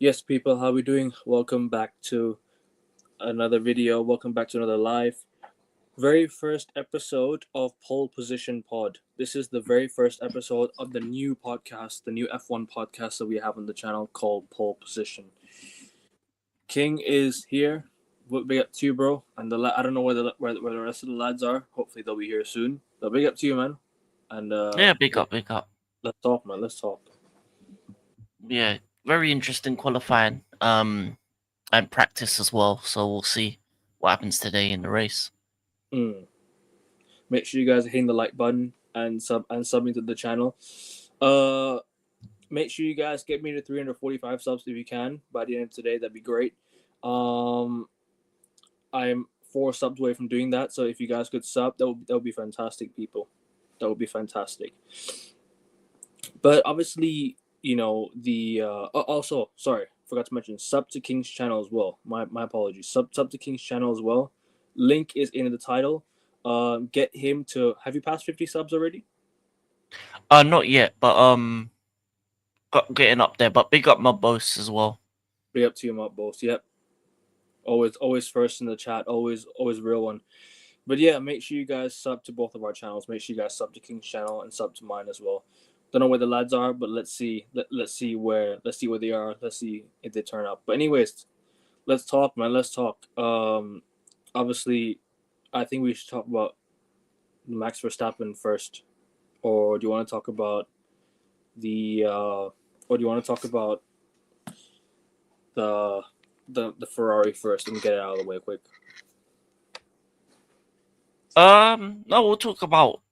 Yes, people, how we doing? Welcome back to another video. Welcome back to another live. Very first episode of Pole Position Pod. This is the very first episode of the new podcast, the new F1 podcast that we have on the channel called Pole Position. King is here. Big up to you, bro. And I don't know where the rest of the lads are. Hopefully they'll be here soon. But big up to you, man. And Yeah, big up, big up. let's talk, man. Let's talk. Yeah, very interesting qualifying. And practice as well. So we'll see what happens today in the race. Make sure you guys are hitting the like button and subbing to the channel. Make sure you guys get me to 345 subs if you can by the end of today. That'd be great. I'm 4 subs away from doing that, so if you guys could sub, that would be fantastic, people. That would be fantastic. But obviously, you know the also sorry, forgot to mention sub to King's channel as well. My apologies. Sub to King's channel as well. Link is in the title. Get him to. Have you passed 50 subs already? Not yet, but getting up there. But big up my boss as well. Big up to you, Mob Boss. Yep. Always first in the chat. Always real one. But yeah, make sure you guys sub to both of our channels. Make sure you guys sub to King's channel and sub to mine as well. Don't know where the lads are, but let's see where they are. Let's see if they turn up. But anyways, let's talk, man. Let's talk. Obviously, I think we should talk about Max Verstappen first, or do you want to talk about the the Ferrari first and get it out of the way quick? No, we'll talk about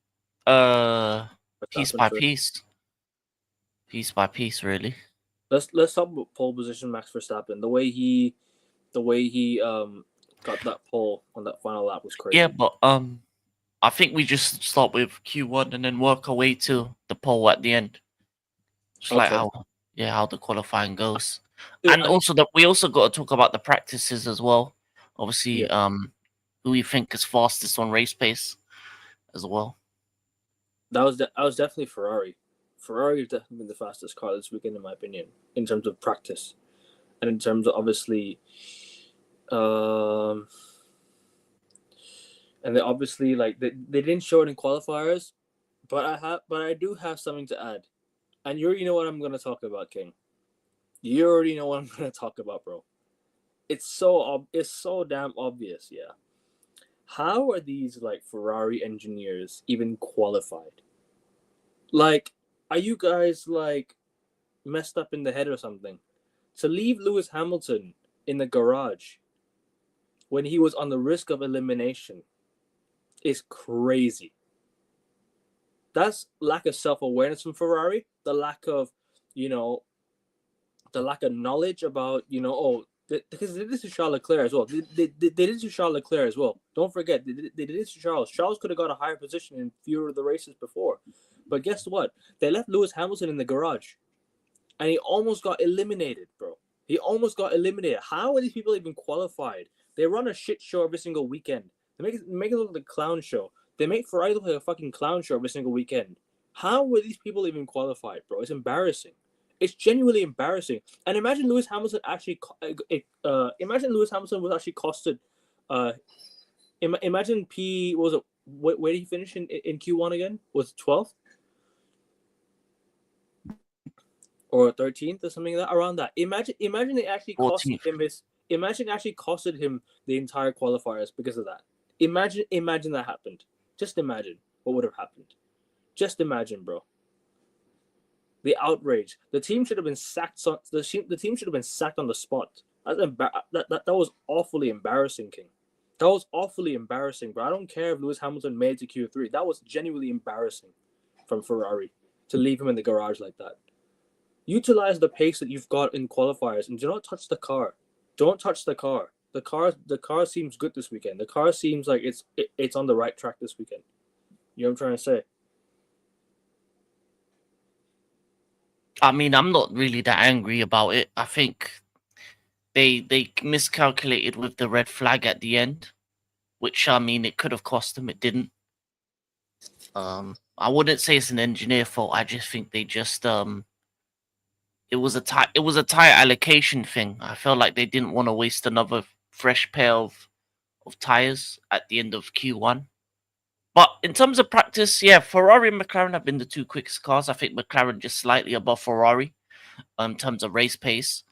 piece Verstappen by first. piece by piece, really. Let's talk about pole position Max Verstappen. The way he got that pole on that final lap was crazy. Yeah, but I think we just start with Q1 and then work our way to the pole at the end. Just like how the qualifying goes. Dude, And also that we also got to talk about the practices as well. Obviously, who we think is fastest on race pace as well. That was definitely Ferrari. Ferrari has definitely been the fastest car this weekend, in my opinion, in terms of practice, and in terms of obviously, and they obviously they didn't show it in qualifiers, but I do have something to add, and you already know what I'm gonna talk about, King. You already know what I'm gonna talk about, bro. It's so damn obvious, yeah. How are these Ferrari engineers even qualified? Like, are you guys messed up in the head or something? To leave Lewis Hamilton in the garage when he was on the risk of elimination is crazy. That's lack of self-awareness from Ferrari, the lack of knowledge about, because they did this to Charles Leclerc as well. They did this to Charles Leclerc as well. Don't forget, they did this to Charles. Charles could have got a higher position in fewer of the races before. But guess what? They left Lewis Hamilton in the garage. And he almost got eliminated, bro. He almost got eliminated. How are these people even qualified? They run a shit show every single weekend. They make it look like a clown show. They make Ferrari look like a fucking clown show every single weekend. How were these people even qualified, bro? It's embarrassing. It's genuinely embarrassing. And imagine Lewis Hamilton actually. Imagine Lewis Hamilton was actually costed. Imagine P. What was it? Where did he finish in Q1 again? Was it 12th or 13th or something like that? Around that. Imagine it actually costed him his. Imagine it actually costed him the entire qualifiers because of that. Imagine that happened. Just imagine what would have happened. Just imagine, bro. The outrage. The team should have been sacked. The team should have been sacked on the spot. That was awfully embarrassing, King. That was awfully embarrassing, bro. I don't care if Lewis Hamilton made it to Q3. That was genuinely embarrassing from Ferrari to leave him in the garage like that. Utilize the pace that you've got in qualifiers and do not touch the car. Don't touch the car. The car seems good this weekend. The car seems like it's on the right track this weekend. You know what I'm trying to say? I mean, I'm not really that angry about it. I think they miscalculated with the red flag at the end, which, I mean, it could have cost them. It didn't. I wouldn't say it's an engineer fault. I just think they just it was a tight allocation thing. I felt like they didn't want to waste another fresh pair of tires at the end of Q1. But in terms of practice, yeah, Ferrari and McLaren have been the two quickest cars. I think McLaren just slightly above Ferrari in terms of race pace.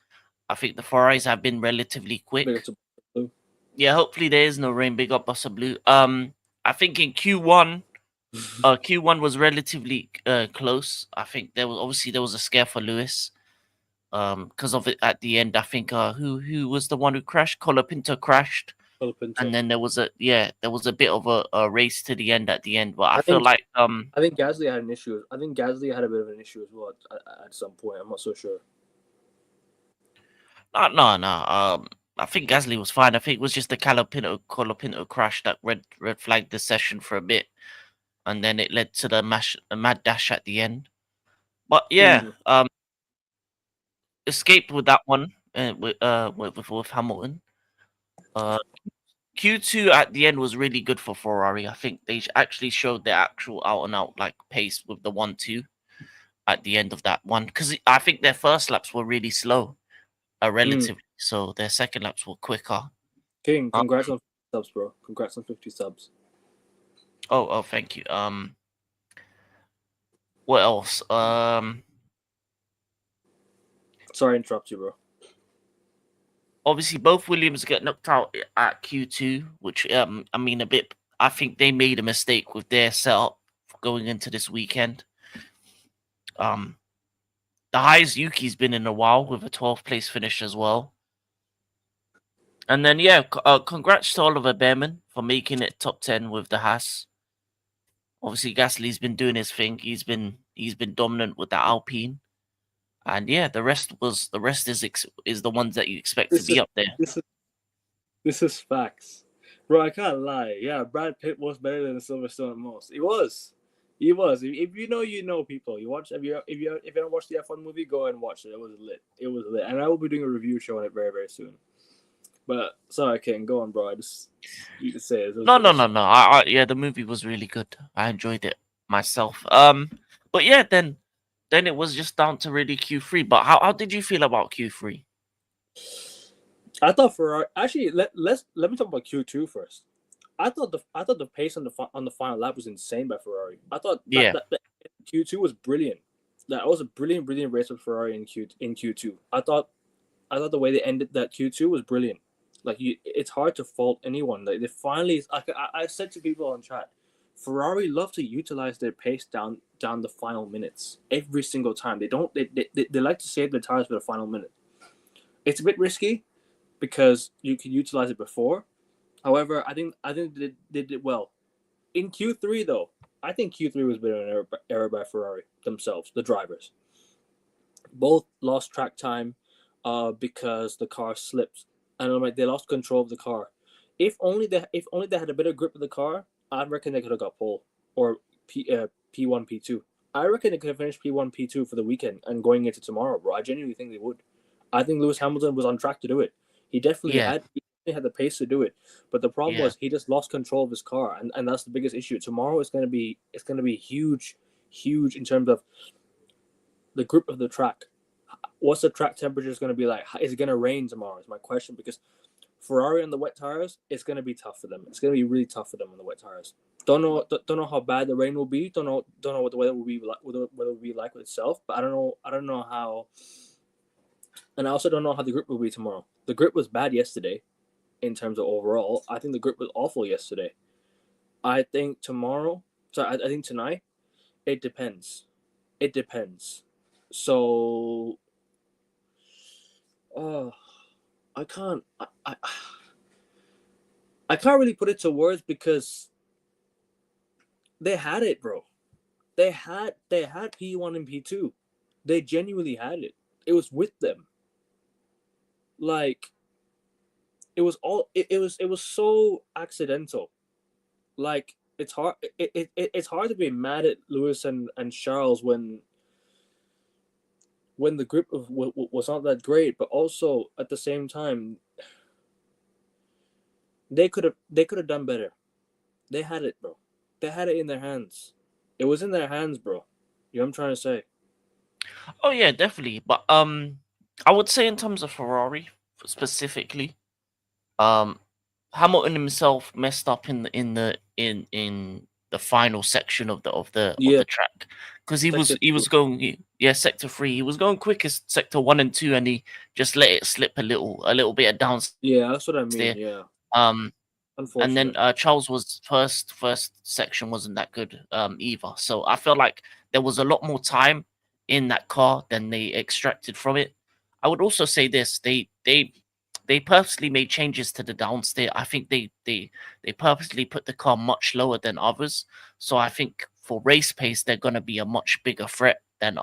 I think the Ferraris have been relatively quick. Yeah, hopefully there is no rain. Big up Buster Blue. I think in Q1, Q1 was relatively close. I think there was a scare for Lewis. Because of it at the end. I think who was the one who crashed? Colapinto crashed. And then there was a bit of a race to the end at the end. But I feel like I think Gasly had an issue. I think Gasly had a bit of an issue as well at some point. I'm not so sure. No. I think Gasly was fine. I think it was just the Colapinto crash that red flagged the session for a bit, and then it led to the mad dash at the end. But yeah, escaped with that one with Hamilton. Q2 at the end was really good for Ferrari. I think they actually showed their actual out and out like pace with the 1-2 at the end of that one, because I think their first laps were really slow, relatively. So their second laps were quicker. King, congrats on 50 subs, bro. Congrats on 50 subs. Oh, thank you. What else? Sorry to interrupt you, bro. Obviously, both Williams get knocked out at Q2, which I mean, I think they made a mistake with their setup going into this weekend. The highest Yuki's been in a while with a 12th place finish as well. And then yeah, congrats to Oliver Behrman for making it top 10 with the Haas. Obviously, Gasly's been doing his thing. He's been dominant with the Alpine. And yeah, the rest is the ones that you expect to be up there. This is facts, bro. I can't lie. Yeah, Brad Pitt was better than Silverstone most. He was. If you know, people. You watch. If you don't watch the F1 movie, go and watch it. It was lit. And I will be doing a review show on it very, very soon. But sorry, Ken, go on, bro. You can say it. No. Yeah, the movie was really good. I enjoyed it myself. But yeah, then it was just down to really Q3. But how did you feel about Q3? I thought Ferrari. Actually, let me talk about Q2 first. I thought the pace on the final lap was insane by Ferrari. I thought that Q2 was brilliant. That was a brilliant race with Ferrari in Q2. I thought the way they ended that Q2 was brilliant. Like it's hard to fault anyone. Like they finally, I said to people on chat, Ferrari love to utilize their pace down the final minutes every single time. They like to save their tires for the final minute. It's a bit risky because you can utilize it before. However, I think they did well. In Q3 though, I think Q3 was a bit of an error by Ferrari themselves, the drivers. Both lost track time because the car slipped. And they lost control of the car. If only they had a better grip of the car, I reckon they could have got pole or P1, P2. I reckon they could have finished P1, P2 for the weekend and going into tomorrow, bro. I genuinely think they would. I think Lewis Hamilton was on track to do it. He definitely had the pace to do it. But the problem was he just lost control of his car, and that's the biggest issue. Tomorrow it's gonna be huge in terms of the grip of the track. What's the track temperature is going to be like? Is it going to rain tomorrow? Is my question, because Ferrari on the wet tires, it's going to be tough for them. It's going to be really tough for them on the wet tires. Don't know how bad the rain will be. Don't know what the weather will be like. What it will be like with itself. But I don't know how. And I also don't know how the grip will be tomorrow. The grip was bad yesterday, in terms of overall. I think the grip was awful yesterday. I think tomorrow. I think tonight. It depends. So. Oh, I can't really put it to words because they had it, bro. They had P1 and P2. They genuinely had it. It was with them. Like it was so accidental. Like it's hard it's hard to be mad at Lewis and Charles when the grip was not that great, but also at the same time they could have done better. They had it, bro. They had it in their hands. It was in their hands, bro. You know what I'm trying to say? Oh yeah, definitely. But I would say in terms of Ferrari specifically, um, Hamilton himself messed up in the final section of Yeah, the track because he was sector he three. was going yeah, sector 3. He was going quickest sector 1 and 2, and he just let it slip a little bit of downstairs. Yeah, that's what I mean. Yeah, Um, and then unfortunate. Charles was first section wasn't that good either. So I feel like there was a lot more time in that car than they extracted from it. I would also say this: they purposely made changes to the downsteer. I think they purposely put the car much lower than others. So I think for race pace, they're going to be a much bigger threat than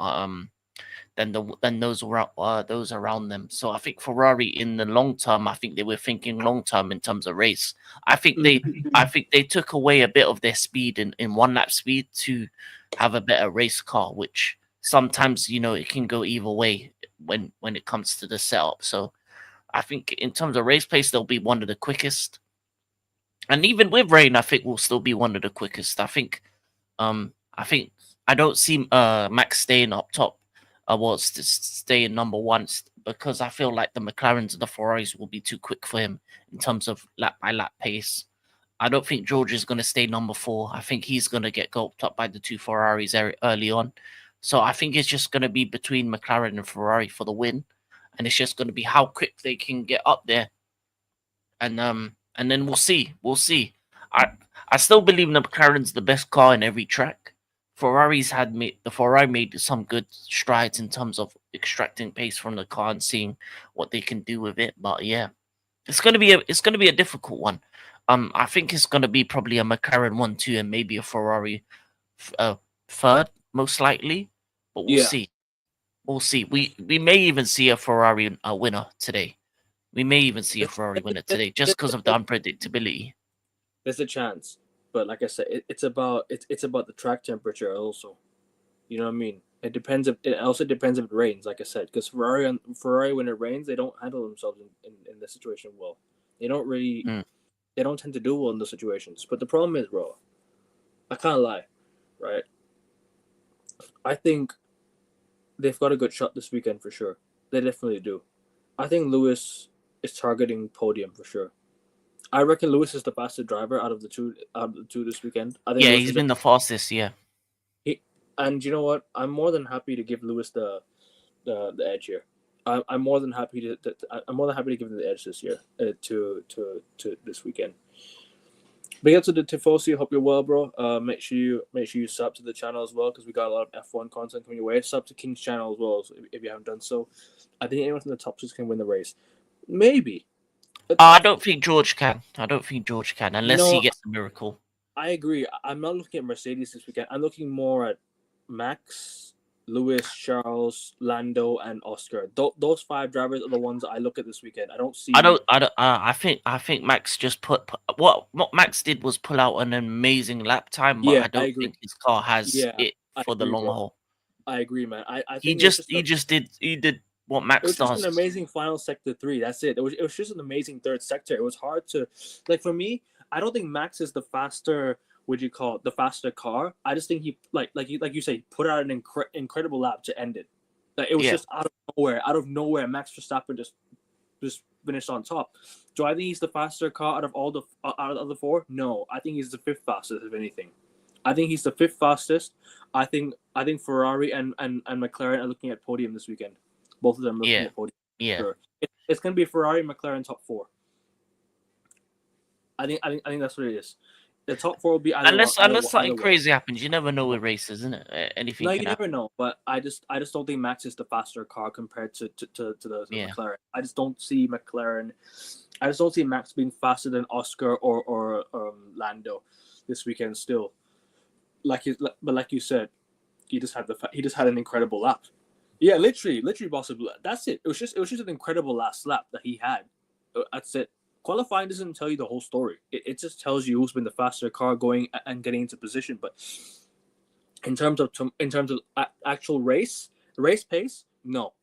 those around them. So I think Ferrari in the long term, I think they were thinking long term in terms of race. I think they Mhm. I think they took away a bit of their speed in one lap speed to have a better race car, which sometimes it can go either way when it comes to the setup. So I think in terms of race pace, they'll be one of the quickest. And even with rain, I think we'll still be one of the quickest. I think I don't see Max staying up top. Staying number one because I feel like the McLarens and the Ferraris will be too quick for him in terms of lap by lap pace. I don't think George is going to stay number 4. I think he's going to get gulped up by the two Ferraris early on. So I think it's just going to be between McLaren and Ferrari for the win, and it's just going to be how quick they can get up there, and then we'll see. We'll see. I I still believe the McLaren's the best car in every track. The Ferrari made some good strides in terms of extracting pace from the car and seeing what they can do with it. But yeah, it's gonna be a difficult one. I think it's gonna be probably a McLaren 1-2 and maybe a Ferrari third, most likely. But we'll Yeah, see. We'll see. We may even see a Ferrari winner today. We may even see a Ferrari winner today just because of the unpredictability. there's a chance, but like I said, it's about the track temperature also. You know what I mean? It depends if it also depends if it rains, like I said, because Ferrari when it rains, they don't handle themselves in this situation well. They don't really Mm. they don't tend to do well in those situations. But the problem is, bro, I can't lie, right? I think they've got a good shot this weekend for sure. They definitely do. I think Lewis is targeting podium for sure. I reckon Lewis is the fastest driver out of the two this weekend. I think Yeah, Lewis he's is been the fastest. Yeah, he, and you know what? I'm more than happy to give Lewis the edge here. I'm more than happy I'm more than happy to give him the edge this year to this weekend. Big up to the Tifosi. Hope you're well, bro. Make sure you sub to the channel as well because we got a lot of F1 content coming your way. Sub to King's channel as well if you haven't done so. I think anyone from the top 6 can win the race. Maybe. I don't think George can. I don't think George can unless he No, gets a miracle. I agree. I'm not looking at Mercedes this weekend. I'm looking more at Max, Lewis, Charles, Lando, and Oscar. Those 5 drivers are the ones I look at this weekend. I don't see. I don't. I think Max just what Max did was pull out an amazing lap time, but Yeah, I I don't agree. think his car has Yeah, it I for the agree, long bro. haul. I agree, man. I He think it was just he did what it Max was just an does. amazing final sector 3. That's it. It was just an amazing third sector. It was hard to for me. I don't think Max is the faster. Would you call it the faster car? I just think he like you say put out an incredible lap to end it. Like it was Yeah, just out of nowhere. Out of nowhere, Max Verstappen just finished on top. Do I think he's the faster car out of the 4? No, I think he's the 5th fastest if anything. I think he's the 5th fastest. I think Ferrari and McLaren are looking at podium this weekend. Both of them looking yeah, at podium. yeah. Sure. It's going to be Ferrari, McLaren top 4. I think that's what it is. The top 4 will be Unless either something way. crazy happens, you never know with races, isn't it? No, Anything you can happen. never know. But I just don't think Max is the faster car compared to the Yeah, McLaren. I just don't see McLaren. I just don't see Max being faster than Oscar or Lando this weekend. Still, but like you said, he just had an incredible lap. Yeah, literally, possible. That's it. It was just an incredible last lap that he had. That's it. Qualifying doesn't tell you the whole story. It just tells you who's been the faster car going and getting into position. But in terms of actual race pace, no,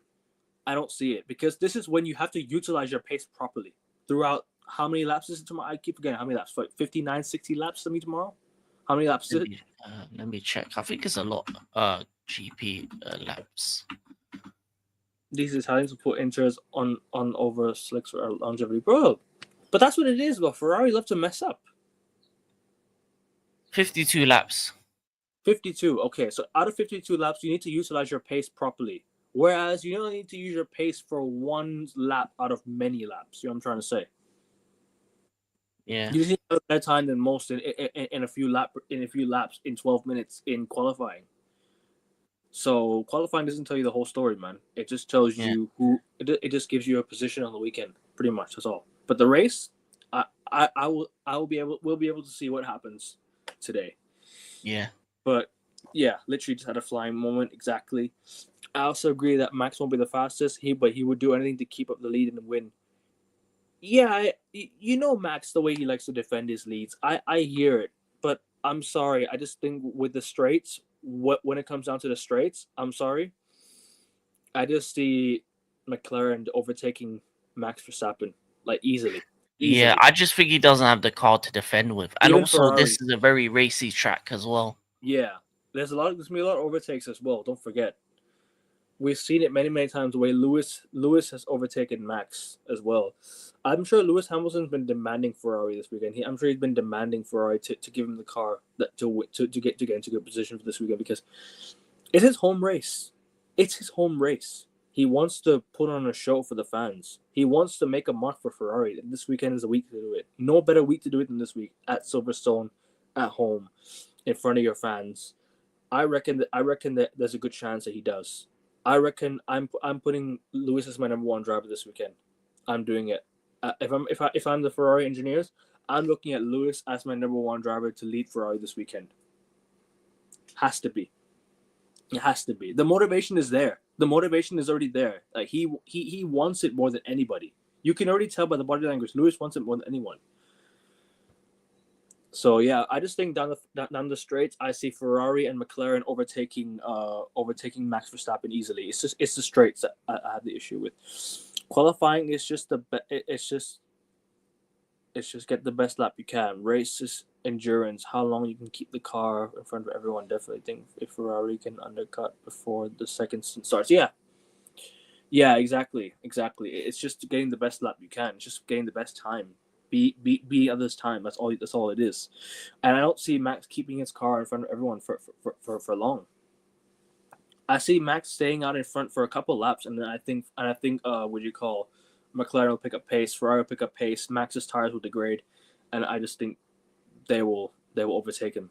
I don't see it because this is when you have to utilize your pace properly throughout. How many laps is it tomorrow? I keep forgetting how many laps. Like 59, 60 laps to me tomorrow. How many laps is it? let me check. I think it's a lot. GP laps. these Italians will put inters on over slicks for longevity, bro. But that's what it is. But Ferrari love to mess up. 52 laps. 52. Okay, so out of 52 laps, you need to utilize your pace properly. Whereas you don't need to use your pace for one lap out of many laps. You know what I'm trying to say? Yeah. You just need a better time than most in a few laps in 12 minutes in qualifying. So qualifying doesn't tell you the whole story, man. It just tells you who. It just gives you a position on the weekend, pretty much. That's all. But the race, we'll be able to see what happens today. Yeah. But yeah, literally just had a flying moment. Exactly. I also agree that Max won't be the fastest. But he would do anything to keep up the lead and win. Yeah, you know Max, the way he likes to defend his leads. I hear it, but I'm sorry. I just think with the straights, when it comes down to the straights, I'm sorry. I just see McLaren overtaking Max Verstappen like easily. Yeah, I just think he doesn't have the car to defend with, and Even also Ferrari. this is a very racy track as well. Yeah, there's gonna be a lot of overtakes as well. Don't forget. We've seen it many times the way Lewis has overtaken Max as well. I'm sure Lewis Hamilton's been demanding Ferrari this weekend. I'm sure he's been demanding Ferrari to give him the car to get into good position for this weekend because it's his home race. It's his home race. He wants to put on a show for the fans. He wants to make a mark for Ferrari. And this weekend is a week to do it. No better week to do it than this week at Silverstone, at home, in front of your fans. I reckon that there's a good chance that he does. I reckon I'm putting Lewis as my number one driver this weekend. I'm doing it. If I'm the Ferrari engineers, I'm looking at Lewis as my number one driver to lead Ferrari this weekend. Has to be. It has to be. The motivation is there. The motivation is already there. Like he wants it more than anybody. You can already tell by the body language. Lewis wants it more than anyone. So yeah, I just think down the straights, I see Ferrari and McLaren overtaking Max Verstappen easily. It's the straights that I have the issue with. Qualifying is just it's just get the best lap you can. Races, endurance, how long you can keep the car in front of everyone. Definitely think if Ferrari can undercut before the second starts. Yeah, exactly. It's just getting the best lap you can. It's just getting the best time. Be others' time. That's all it is. And I don't see Max keeping his car in front of everyone for long. I see Max staying out in front for a couple laps, and then I think McLaren will pick up pace, Ferrari will pick up pace, Max's tires will degrade, and I just think they will overtake him.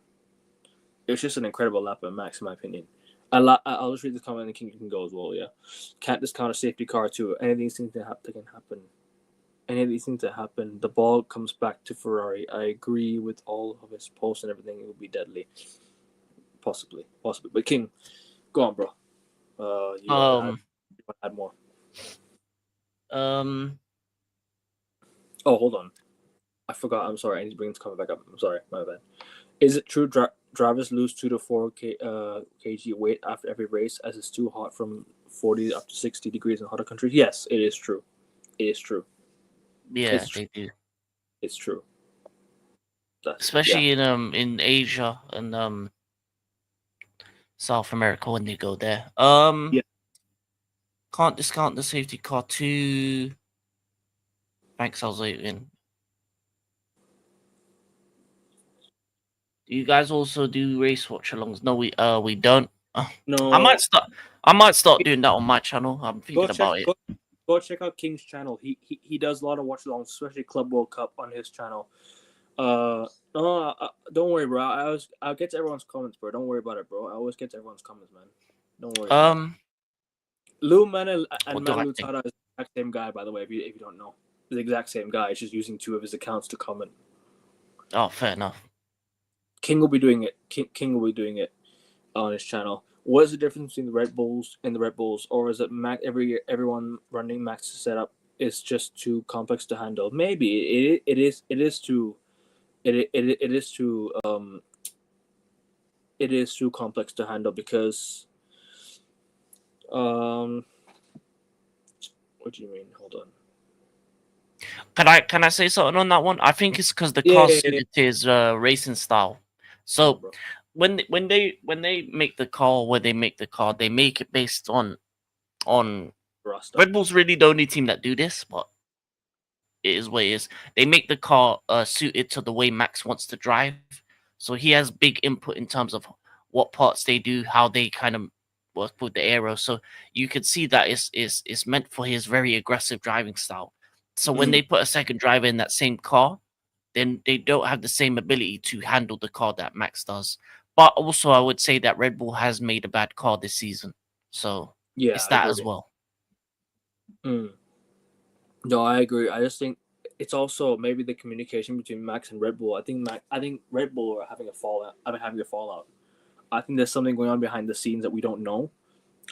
It's just an incredible lap by Max, in my opinion. I'll just read this comment and King can go as well. Yeah, can't discount a safety car too. Anything seems to happen. Anything to happen. The ball comes back to Ferrari. I agree with all of his posts and everything. It will be deadly. Possibly. But King, go on, bro. You want to add more? Oh, hold on. I forgot. I'm sorry. I need to bring this comment back up. I'm sorry. My bad. Is it true drivers lose 2 to 4 kg weight after every race as it's too hot from 40 up to 60 degrees in hotter countries? Yes, it is true. It is true. Yeah, they do. It's true. Especially in Asia and South America when they go there. Can't discount the safety car too. Thanks, I was waiting. Do you guys also do race watch alongs? No, we don't. No. I might start doing that on my channel. I'm thinking about it. Go check out King's channel. He does a lot of watch alongs, especially Club World Cup on his channel. No, don't worry, bro. I'll get to everyone's comments, bro. Don't worry about it, bro. I always get to everyone's comments, man. Don't worry. Lou Manel and Manu Tada is the exact same guy, by the way. If you don't know, the exact same guy. He's just using 2 of his accounts to comment. Oh, fair enough. King will be doing it. King will be doing it on his channel. What is the difference between the Red Bulls and the Red Bulls, or is it everyone running Max's setup is just too complex to handle? Maybe it is too complex to handle because what do you mean? Hold on. Can I say something on that one? I think it's because the car suited to his racing style. So when they make the car, they make it based on roster. Red Bull's really the only team that do this, but it is what it is. They make the car suited to the way Max wants to drive, so he has big input in terms of what parts they do, how they kind of work with the aero. So you could see that it's meant for his very aggressive driving style. So when they put a second driver in that same car, then they don't have the same ability to handle the car that Max does. But also, I would say that Red Bull has made a bad car this season, so Yeah, it's I that as agree. well. No, I agree. I just think it's also maybe the communication between Max and Red Bull. I think Red Bull are having a fallout. I think there's something going on behind the scenes that we don't know.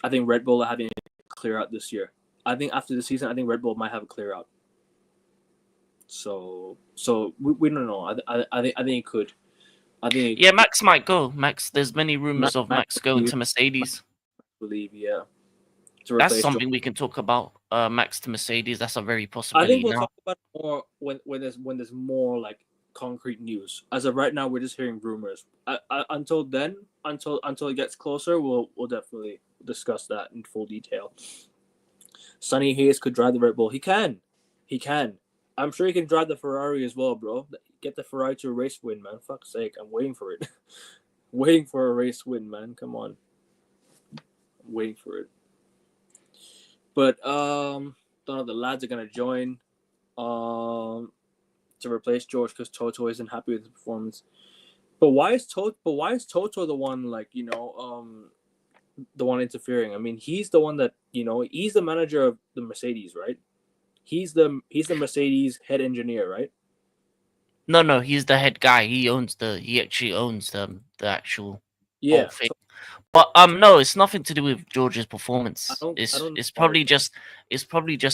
I think Red Bull are having a clear out this year. I think after the season, I think Red Bull might have a clear out. So we don't know. I think it could. Yeah, Max might go. Max, there's many rumors of Max going to Mercedes. I believe, yeah. That's something we can talk about. Max to Mercedes. That's a very I possibility think we'll now. talk about it more when there's more like concrete news. As of right now, we're just hearing rumors. Until then, until it gets closer, we'll definitely discuss that in full detail. Sonny Hayes could drive the Red Bull. He can. I'm sure he can drive the Ferrari as well, bro. Get the Ferrari to a race win, man. Fuck's sake, I'm waiting for it. Waiting for a race win, man. Come on. I'm waiting for it. But don't know, the lads are gonna join to replace George because Toto isn't happy with his performance. But why is Toto the one, like, the one interfering? I mean, he's the one that, he's the manager of the Mercedes, right? He's the Mercedes head engineer, right? No, he's the head guy. He actually owns the actual whole thing. But no, it's nothing to do with George's performance. It's probably just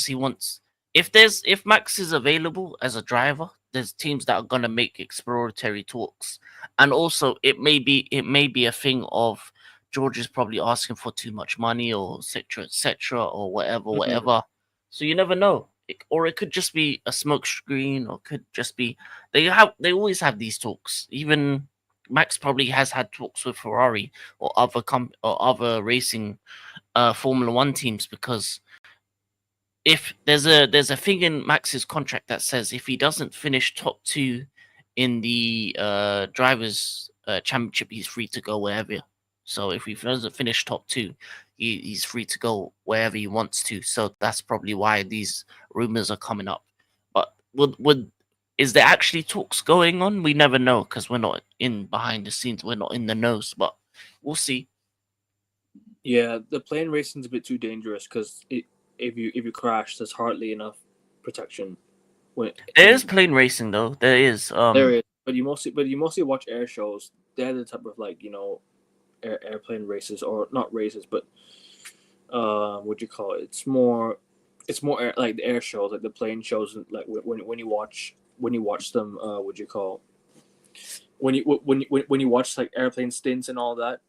he wants, if Max is available as a driver, there's teams that are gonna make exploratory talks. And also it may be a thing of George is probably asking for too much money, or etc, or whatever. So you never know. Or it could just be a smoke screen, or could just be they always have these talks. Even Max probably has had talks with Ferrari or other racing Formula One teams, because if there's a thing in Max's contract that says if he doesn't finish top 2 in the drivers championship, he's free to go wherever. So if he doesn't finish top 2, he's free to go wherever he wants to. So that's probably why these rumors are coming up. But is there actually talks going on? We never know, because we're not in behind the scenes. We're not in the nose, but we'll see. Yeah, the plane racing's a bit too dangerous, because if you crash, there's hardly enough protection. There is plane racing though. There is. There is, but you mostly watch air shows. They're the type of, like, airplane races, or not races, but what do you call it? It's more like the air shows, like the plane shows, like when you watch them. What do you call when you watch like airplane stints and all that?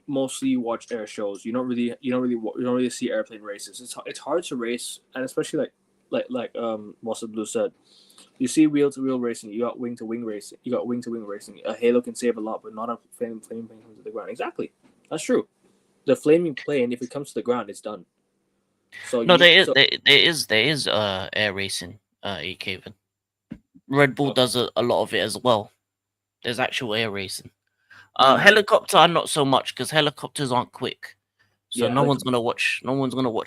Mostly you watch air shows. You don't really see airplane races. It's hard to race, and especially like Muscle Blue said, you see wheel to wheel racing. You got wing to wing racing. A Halo can save a lot, but not a flaming plane comes to the ground. Exactly, that's true. The flaming plane, if it comes to the ground, it's done. So no, there is air racing. Kevin. Red Bull does a lot of it as well. There's actual air racing. Helicopter, not so much, because helicopters aren't quick. So no one's gonna watch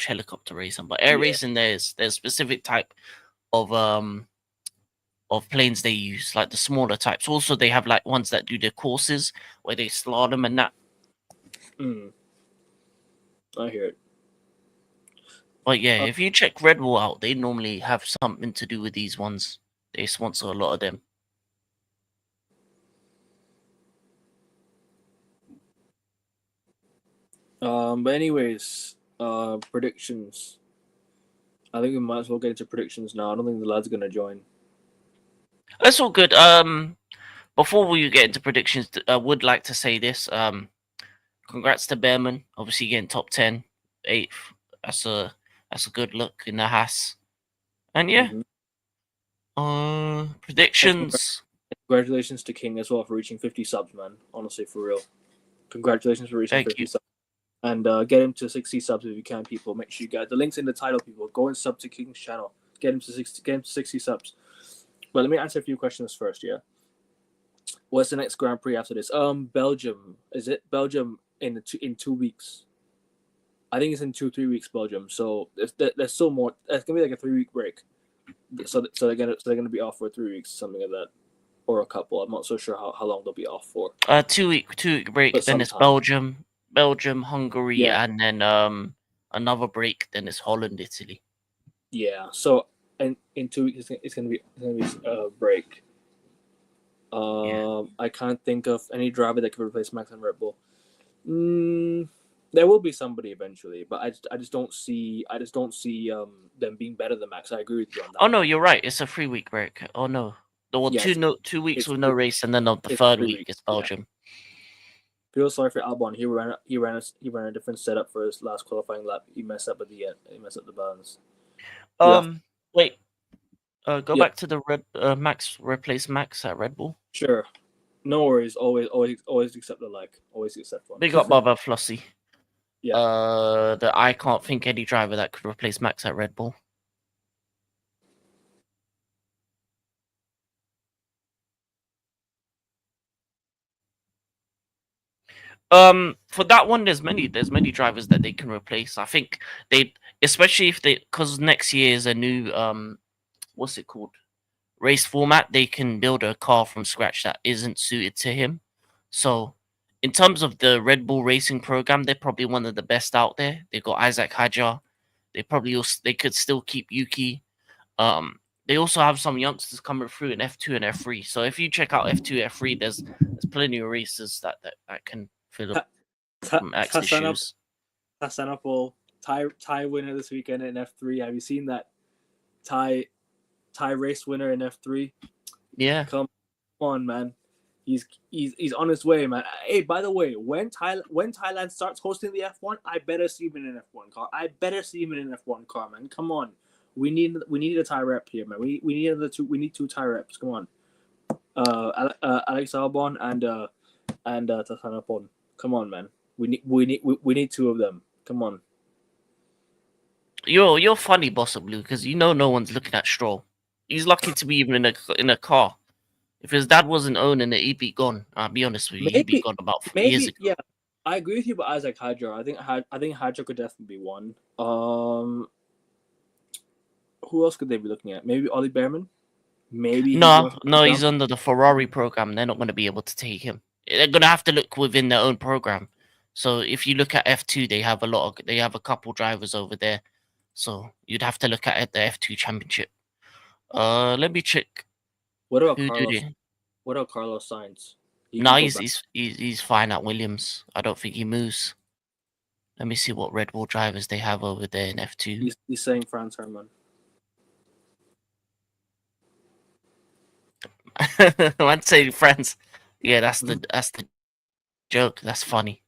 helicopter racing. But air racing, there's specific type of planes they use, like the smaller types. Also, they have like ones that do their courses where they slalom and that. I hear it. But yeah, if you check Red Bull out, they normally have something to do with these ones. They sponsor a lot of them. But anyways, predictions. I think we might as well get into predictions now. I don't think the lads are gonna join. That's all good. Before we get into predictions, I would like to say this. Congrats to Behrman, obviously getting top 10, 8th. That's a good look in the Haas. And yeah. Predictions. Congratulations to King as well for reaching 50 subs, man. Honestly, for real. Congratulations for reaching 50 subs. And get him to 60 subs if you can, people. Make sure you get the links in the title, people. Go and sub to King's channel. Get him to 60 subs. But let me answer a few questions first, yeah. What's the next Grand Prix after this? Belgium. Is it Belgium in 2 weeks? I think it's in 2-3 weeks, Belgium. So there's still more. It's gonna be like a 3-week break. So they're gonna be off for 3 weeks, something like that, or a couple. I'm not so sure how long they'll be off for. 2-week break. But then it's Belgium, Hungary, yeah. and then another break. Then it's Holland, Italy. Yeah. So in 2 weeks it's gonna be a break. I can't think of any driver that could replace Max and Red Bull. There will be somebody eventually, but I just don't see them being better than Max. I agree with you on that. Oh no, you're right. It's a 3-week break. Oh no, well, Yeah, 2 weeks with no race, and then on the third week it's Belgium. Yeah. Feel sorry for Albon. He ran a different setup for his last qualifying lap. He messed up at the end. He messed up the balance. Wait. Go back to the Max. Replace Max at Red Bull. Sure. No worries. Always accept the like. Always accept one. Big up Baba Flossie. Yeah. I can't think any driver that could replace Max at Red Bull. For that one, there's many drivers that they can replace. I think especially if because next year is a new what's it called, race format. They can build a car from scratch that isn't suited to him. So in terms of the Red Bull racing program, they're probably one of the best out there. They've got Isaac Hadjar. They could still keep Yuki. They also have some youngsters coming through in F2 and F3. So if you check out F2, F3, there's plenty of races that can fill up Max's shoes. Tassanapol, tie winner this weekend in F3. Have you seen that tie race winner in F3? Yeah. Come on, man. He's on his way, man. Hey, by the way, when Thailand starts hosting the F1, I better see him in an F1 car. Man. Come on. We need a tie rep here, man. We need two tie reps. Come on. Alex Albon and Tassanapol. Come on, man. We need two of them. Come on. You're funny, Boss of Blue, because no one's looking at Stroll. He's lucky to be even in a car. If his dad wasn't owning it, he'd be gone. I'll be honest with you, he'd be gone about 4 years ago. Yeah, I agree with you about Isaac Hadjar. I think Hadjar could definitely be one. Who else could they be looking at? Maybe Ollie Behrman? Maybe. No, he's under the Ferrari program. They're not going to be able to take him. They're going to have to look within their own program. So if you look at F2, they have a couple drivers over there. So you'd have to look at the F2 championship. Let me check. What about Carlos? What about Carlos Sainz? No, he's fine at Williams. I don't think he moves. Let me see what Red Bull drivers they have over there in F2. He's saying Franz Hermann. I'd say France. Yeah, that's the joke. That's funny.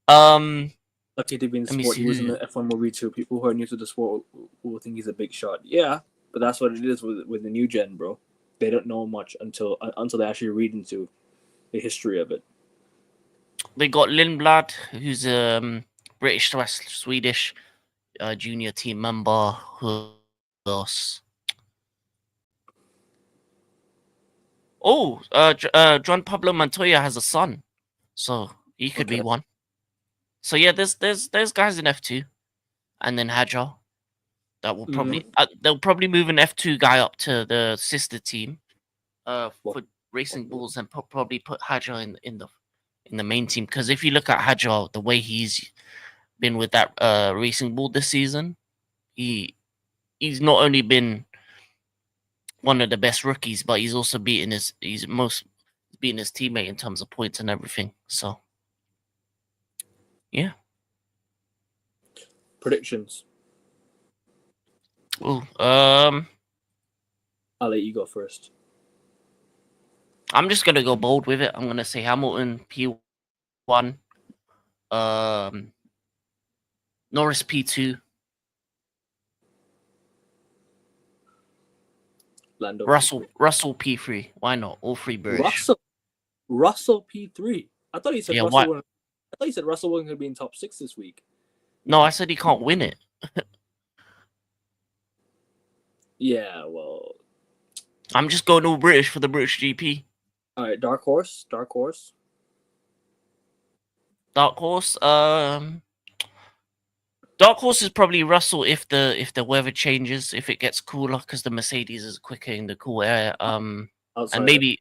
Lucky to be in the sport. He was in the F1 movie too. People who are new to the sport will think he's a big shot. Yeah, but that's what it is with the new gen, bro. They don't know much until they actually read into the history of it. They got Lindblad, who's British Swedish junior team member. Who else? Oh, John Pablo Montoya has a son, so he could be one. So yeah, there's guys in F2, and then Hadjar that will probably they'll probably move an F2 guy up to the sister team, for Racing Bulls, and probably put Hadjar in the main team. Because if you look at Hadjar, the way he's been with that Racing Bull this season, he's not only been one of the best rookies, but he's also beaten his teammate in terms of points and everything. So, yeah. Predictions. Well, I'll let you go first. I'm just gonna go bold with it. I'm gonna say Hamilton P1, Norris P2. Lando Russell P3. Why not? All three British. Russell P3. I thought you said you said Russell wasn't going to be in top 6 this week. No, I said he can't win it. Yeah, well, I'm just going all British for the British GP. All right, dark horse. Dark horse. Dark horse is probably Russell if the weather changes, if it gets cooler, because the Mercedes is quicker in the cool air. Outsider. And maybe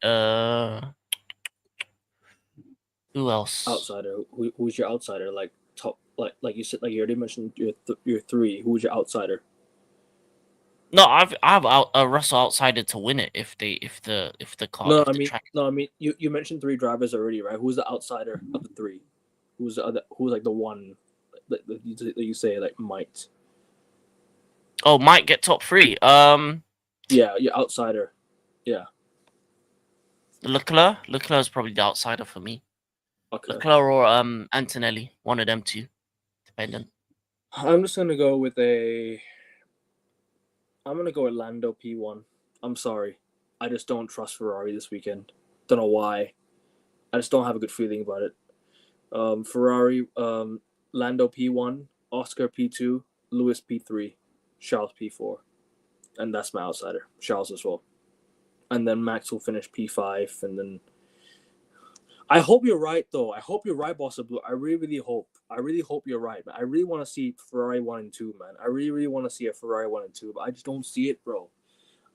who else? Outsider. Who's your outsider? Like top, like you said, like you already mentioned your 3. Who's your outsider? No, I've Russell outsider to win it if the car. No, I mean you mentioned 3 drivers already, right? Who's the outsider of the 3? Who's the other? Who's like the one that you say like might? Oh, might get top 3. Yeah, your outsider. Yeah. Leclerc is probably the outsider for me. Okay. Leclerc or Antonelli, one of them two, depending. I'm just gonna go with Lando P1. I'm sorry, I just don't trust Ferrari this weekend. Don't know why. I just don't have a good feeling about it. Ferrari, Lando P1, Oscar P2, Lewis P3, Charles P4, and that's my outsider. Charles as well, and then Max will finish P5, and then. I hope you're right, though. I hope you're right, Boss of Blue. I really hope. I really hope you're right, man. I really want to see Ferrari 1 and 2, man. I really want to see a Ferrari 1 and 2, but I just don't see it, bro.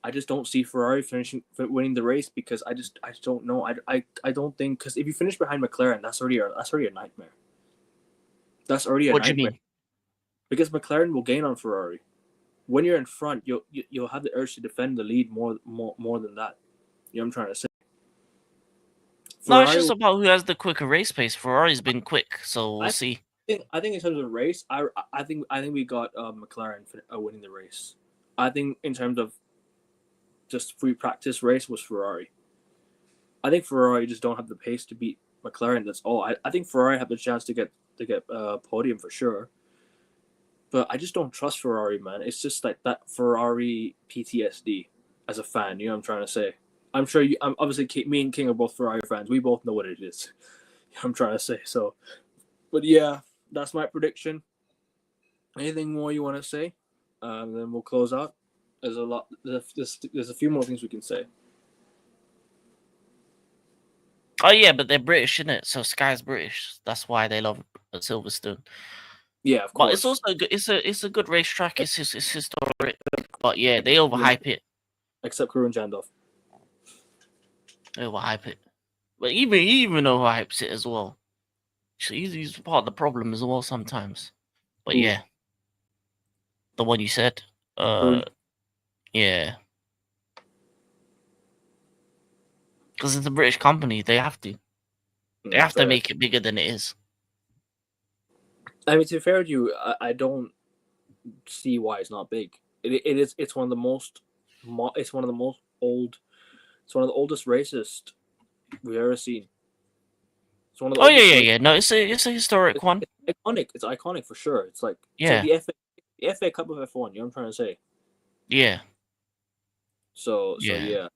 I just don't see Ferrari winning the race because I just don't know. I don't think, because if you finish behind McLaren, that's already a nightmare. That's already a What do nightmare. you mean? Because McLaren will gain on Ferrari. When you're in front, you'll have the urge to defend the lead more than that. You know what I'm trying to say? No, it's just about who has the quicker race pace. Ferrari's been quick, so we'll see. I think in terms of race, I think we got McLaren winning the race. I think in terms of just free practice race was Ferrari. I think Ferrari just don't have the pace to beat McLaren. That's all. I think Ferrari have the chance to get podium for sure. But I just don't trust Ferrari, man. It's just like that Ferrari PTSD as a fan. You know what I'm trying to say? I'm sure you. Obviously, me and King are both Ferrari fans. We both know what it is. I'm trying to say so. But yeah, that's my prediction. Anything more you want to say? Then we'll close out. There's a lot. There's a few more things we can say. Oh yeah, but they're British, isn't it? So Sky's British. That's why they love Silverstone. Yeah, of course. But it's also good. It's a good racetrack. It's historic. But yeah, they overhype it. Except Karun Jandov. Overhype it. But he even overhypes it as well. So he's part of the problem as well sometimes. But yeah. The one you said. Yeah. Because it's a British company, they have to. They have to make it bigger than it is. I mean, to be fair with you, I don't see why it's not big. It's one of the most. It's one of the oldest races we've ever seen. It's one of the yeah. No, it's a historic one. It's iconic. It's iconic for sure. It's like the FA Cup of F1. You know what I'm trying to say? Yeah. So yeah.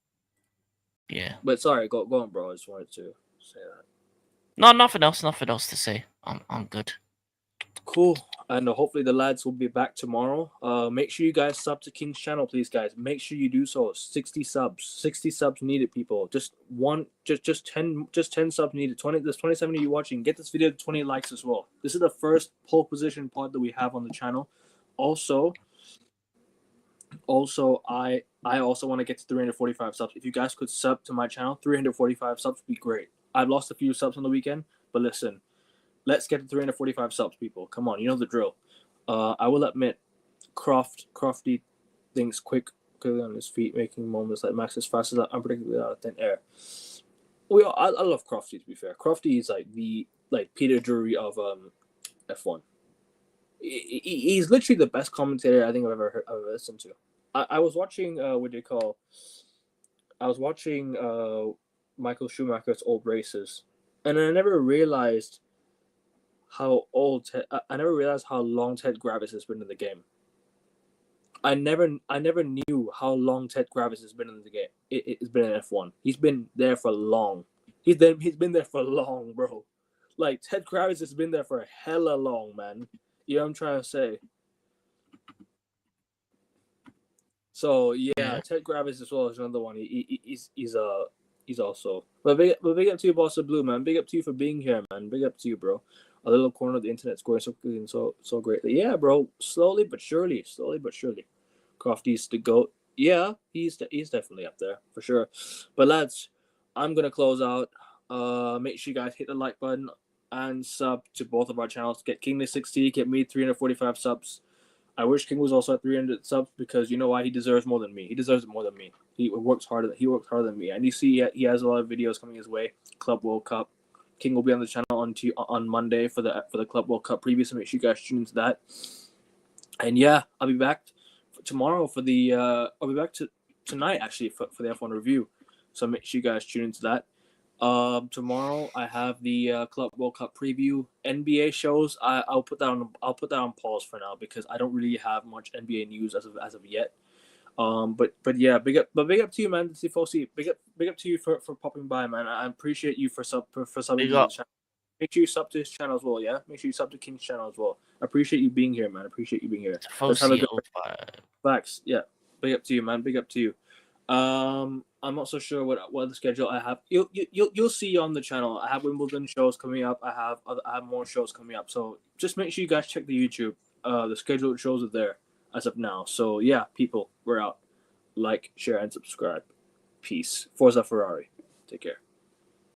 Yeah. But sorry, go on, bro. I just wanted to say that. No, nothing else to say. I'm good. Cool. And hopefully the lads will be back tomorrow. Make sure you guys sub to King's channel, please, guys. Make sure you do so. 60 subs needed, people. Just 10 subs needed. There's 27 of you watching. Get this video to 20 likes as well. This is the first pole position pod that we have on the channel. Also, I also want to get to 345 subs. If you guys could sub to my channel, 345 subs would be great. I've lost a few subs on the weekend, but listen, let's get to 345 subs, people. Come on, you know the drill. I will admit, Crofty thinks quickly on his feet, making moments like Max as fast as unpredictably out of thin air. I love Crofty, to be fair. Crofty is like the Peter Drury of F1. He's literally the best commentator I think I've ever listened to. I was watching I was watching Michael Schumacher's old races, and I never realized how long Ted Gravis has been in the game. I never knew how long Ted Gravis has been in the game. It's been in F1. He's been there for long. He's been there for long, bro. Like Ted Kravitz has been there for hella long, man. You know what I'm trying to say? So yeah, Ted Kravitz as well is another one. He's also. But big up to you, Boss of Blue, man. Big up to you for being here, man. Big up to you, bro. A little corner of the internet's growing so quickly and so greatly. Yeah, bro. Slowly but surely. Crofty's the GOAT. Yeah, he's definitely up there for sure. But lads, I'm gonna close out. Make sure you guys hit the like button and sub to both of our channels. Get King to 60, get me 345 subs. I wish King was also at 300 subs because you know why? He deserves more than me. He deserves it more than me. He works harder than me. And you see, he has a lot of videos coming his way. Club World Cup. King will be on the channel on Monday for the Club World Cup preview. So make sure you guys tune into that. And yeah, I'll be back tomorrow for the. I'll be back tonight actually for the F1 review. So make sure you guys tune into that. Tomorrow I have the Club World Cup preview. NBA shows I'll put that on pause for now because I don't really have much NBA news as of yet. But yeah, big up to you, man. Tifosi, big up to you for popping by, man. I appreciate you for subbing to the channel. Make sure you sub to his channel as well, yeah. Make sure you sub to King's channel as well. I appreciate you being here, man. Let's have a good facts. Yeah, big up to you, man. Big up to you. I'm not so sure what the schedule I have. You'll see on the channel. I have Wimbledon shows coming up. I have more shows coming up. So just make sure you guys check the YouTube. The scheduled shows are there as of now. So yeah, people, we're out. Like, share, and subscribe. Peace. Forza Ferrari. Take care.